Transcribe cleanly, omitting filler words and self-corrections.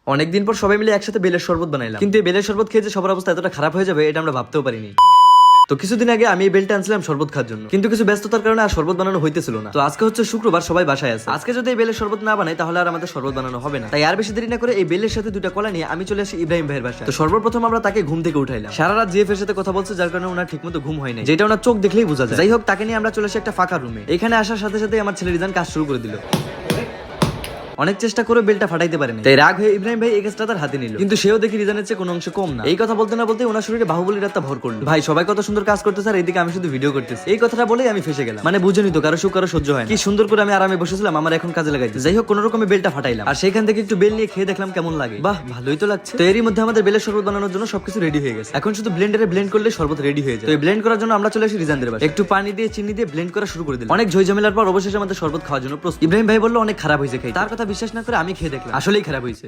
অনেকদিন পর সবাই মিলে একসাথে বেলের শরবত বানাইলাম, কিন্তু এই বেলের শরবত খেয়ে যে সবার অবস্থা এতটা খারাপ হয়ে যাবে এটা আমরা ভাবতেও পারিনি। তো কিছুদিন আগে আমি এই বেলটা আনছিলাম শরবত খাওয়ার জন্য, কিন্তু কিছু ব্যস্ততার কারণে আর শরবত বানানো হইতেছিল না। তো আজকে হচ্ছে শুক্রবার, সবাই বাসায় আছে। আজকে যদি এই বেলের শরবত না বানাই তাহলে আর আমাদের শরবত বানানো হবে না। তাই আর বেশি দেরি না করে এই বেলের সাথে দুটা কলা নিয়ে আমি চলে আসি ইব্রাহিম ভাইয়ের বাসায়। তো সর্বপ্রথম আমরা তাকে ঘুম থেকে উঠাইলাম। সারা রাত জিএফ এর সাথে কথা বলছে, যার কারণে ওনার ঠিকমতো ঘুম হয় নাই, যেটা ওনার চোখ দেখলেই বোঝা যায়। যাই হোক, তাকে নিয়ে আমরা চলে আসি একটা ফাঁকা রুমে। এখানে আসার সাথে সাথে আমার ছেলে রিজান কাজ শুরু করে দিল। অনেক চেষ্টা করে বেলটা ফাটাইতে পারেনি, তাই রাগ হয়ে ইব্রাহিম ভাই এই কাজটা তার হাতে নিল। কিন্তু সেও দেখি রিজানের চেয়ে কোনো অংশ কম না। এই কথা বলতে না বলতে ওনার শরীরে বাহুবলী রাতটা ভর করলো। ভাই সবাই কত সুন্দর কাজ করতেছে আর এইদিকে আমি শুধু ভিডিও করতেছি। এই কথাটা বলেই আমি ফেসে গেলাম। মানে বুঝেনি তো, কারো সুখ কারো সহ্য হয় না। কি সুন্দর করে আমি আরামে বসেছিলাম, আমার এখন কাজে লাগাইতে। যাই হোক, কোনো রকমে বেলটা ফাটাইলাম আর সেখান থেকে একটু বেল নিয়ে খেয়ে দেখলাম কেমন লাগে। বাহ, ভালোই তো লাগছে। তো এরই মধ্যে আমাদের বেলের শরবত বানানোর জন্য সবকিছু রেডি হয়ে গেছে। এখন শুধু ব্লেন্ডারে ব্লেন্ড করলে শরবত রেডি হয়ে যায়। তো এই ব্লেন্ড করার জন্য আমরা চলে আসি রিজানদের বাসায়। একটু পানি দিয়ে চিনি দিয়ে ব্লেন্ড করা শুরু করে দিলাম। অনেক ঝইঝামেলার পর অবশেষে আমাদের শরবত খাওয়ার জন্য প্রস্তুত। ইব্রাহিম ভাই বললো অনেক খারাপ হয়েছে খাই। তার কথা বিশ্বাস না করে আমি খেয়ে দেখলাম, আসলেই খারাপ হয়েছে।